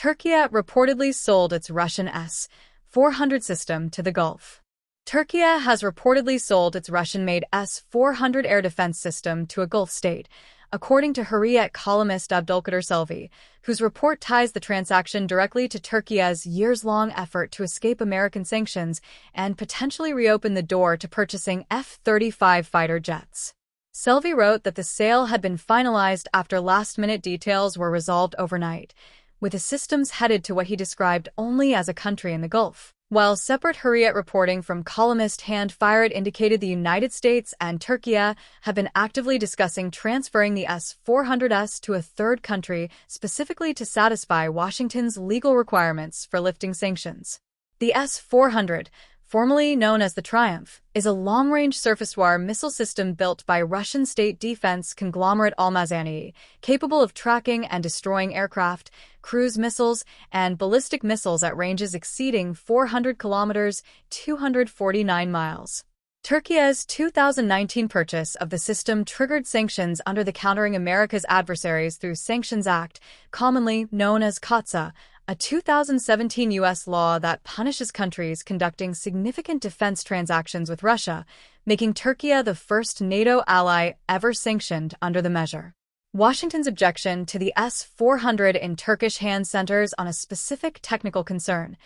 Türkiye reportedly sold its Russian S-400 system to the Gulf. Türkiye has reportedly sold its Russian-made S-400 air defense system to a Gulf state, according to Hürriyet columnist Abdülkadir Selvi, whose report ties the transaction directly to Türkiye's years-long effort to escape American sanctions and potentially reopen the door to purchasing F-35 fighter jets. Selvi wrote that the sale had been finalized after last-minute details were resolved overnight, with the systems headed to what he described only as a country in the Gulf. While separate Hürriyet reporting from columnist Hand Fired indicated the United States and Türkiye have been actively discussing transferring the S-400s to a third country specifically to satisfy Washington's legal requirements for lifting sanctions. The S-400, formerly known as the Triumph, is a long-range surface-to-air missile system built by Russian state defense conglomerate Almazani, capable of tracking and destroying aircraft, cruise missiles, and ballistic missiles at ranges exceeding 400 kilometers (249 miles). Türkiye's 2019 purchase of the system triggered sanctions under the Countering America's Adversaries Through Sanctions Act, commonly known as CAATSA, a 2017 U.S. law that punishes countries conducting significant defense transactions with Russia, making Türkiye the first NATO ally ever sanctioned under the measure. Washington's objection to the S-400 in Turkish hands centers on a specific technical concern.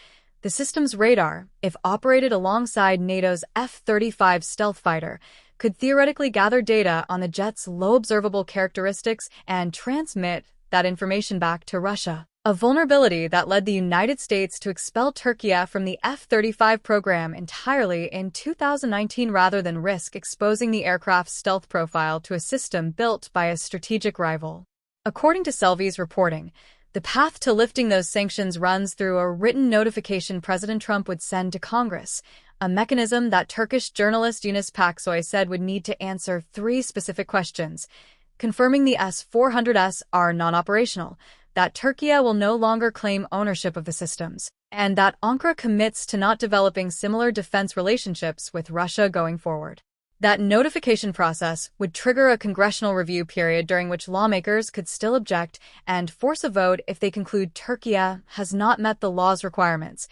The system's radar, if operated alongside NATO's F-35 stealth fighter, could theoretically gather data on the jet's low observable characteristics and transmit that information back to Russia. A vulnerability that led the United States to expel Türkiye from the F-35 program entirely in 2019 rather than risk exposing the aircraft's stealth profile to a system built by a strategic rival. According to Selvi's reporting, the path to lifting those sanctions runs through a written notification President Trump would send to Congress, a mechanism that Turkish journalist Yunus Paksoy said would need to answer 3 specific questions: confirming the S-400s are non-operational, that Türkiye will no longer claim ownership of the systems, and that Ankara commits to not developing similar defense relationships with Russia going forward. That notification process would trigger a congressional review period during which lawmakers could still object and force a vote if they conclude Türkiye has not met the law's requirements,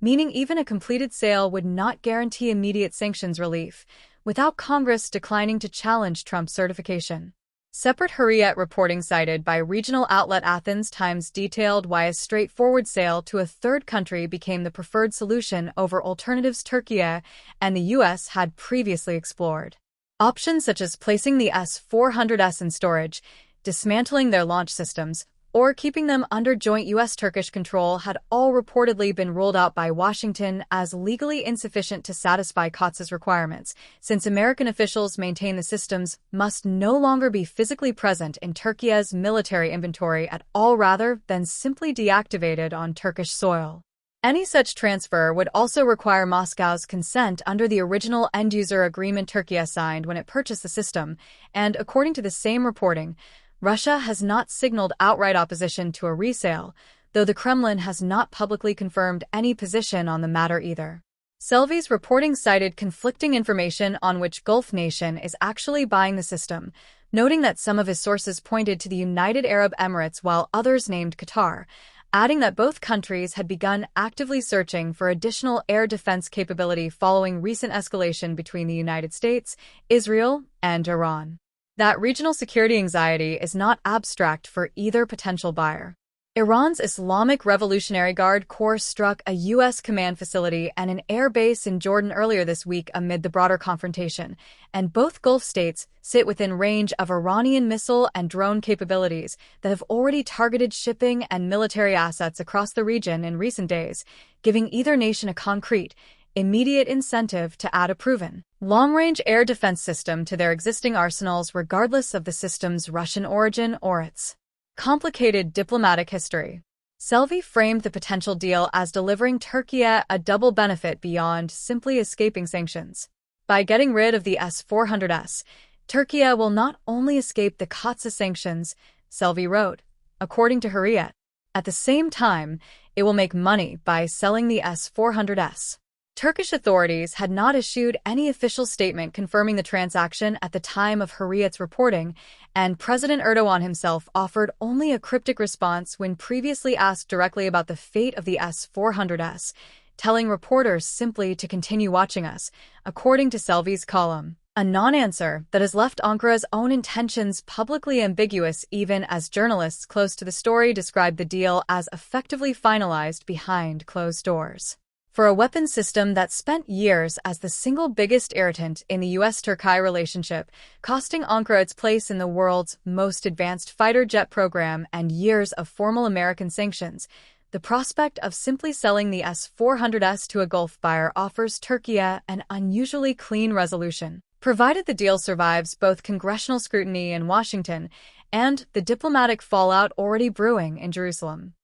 meaning even a completed sale would not guarantee immediate sanctions relief, without Congress declining to challenge Trump's certification. Separate Hürriyet reporting cited by regional outlet Athens Times detailed why a straightforward sale to a third country became the preferred solution over alternatives Türkiye and the U.S. had previously explored. Options such as placing the S-400s in storage, dismantling their launch systems, or keeping them under joint U.S.-Turkish control had all reportedly been ruled out by Washington as legally insufficient to satisfy CAATSA's requirements, since American officials maintain the systems must no longer be physically present in Türkiye's military inventory at all rather than simply deactivated on Turkish soil. Any such transfer would also require Moscow's consent under the original end-user agreement Türkiye signed when it purchased the system, and according to the same reporting, Russia has not signaled outright opposition to a resale, though the Kremlin has not publicly confirmed any position on the matter either. Selvi's reporting cited conflicting information on which Gulf nation is actually buying the system, noting that some of his sources pointed to the United Arab Emirates while others named Qatar, adding that both countries had begun actively searching for additional air defense capability following recent escalation between the United States, Israel, and Iran. That regional security anxiety is not abstract for either potential buyer. Iran's Islamic Revolutionary Guard Corps struck a U.S. command facility and an air base in Jordan earlier this week amid the broader confrontation, and both Gulf states sit within range of Iranian missile and drone capabilities that have already targeted shipping and military assets across the region in recent days, giving either nation a concrete, immediate incentive to add a proven, long-range air defense system to their existing arsenals regardless of the system's Russian origin or its complicated diplomatic history. Selvi framed the potential deal as delivering Türkiye a double benefit beyond simply escaping sanctions. By getting rid of the S-400s, Türkiye will not only escape the CAATSA sanctions, Selvi wrote, according to Hürriyet. At the same time, it will make money by selling the S-400s. Turkish authorities had not issued any official statement confirming the transaction at the time of Hürriyet's reporting, and President Erdogan himself offered only a cryptic response when previously asked directly about the fate of the S-400s, telling reporters simply to continue watching us, according to Selvi's column. A non-answer that has left Ankara's own intentions publicly ambiguous, even as journalists close to the story described the deal as effectively finalized behind closed doors. For a weapons system that spent years as the single biggest irritant in the US-Turkey relationship, costing Ankara its place in the world's most advanced fighter jet program and years of formal American sanctions, the prospect of simply selling the S-400s to a Gulf buyer offers Turkey an unusually clean resolution, provided the deal survives both congressional scrutiny in Washington and the diplomatic fallout already brewing in Jerusalem.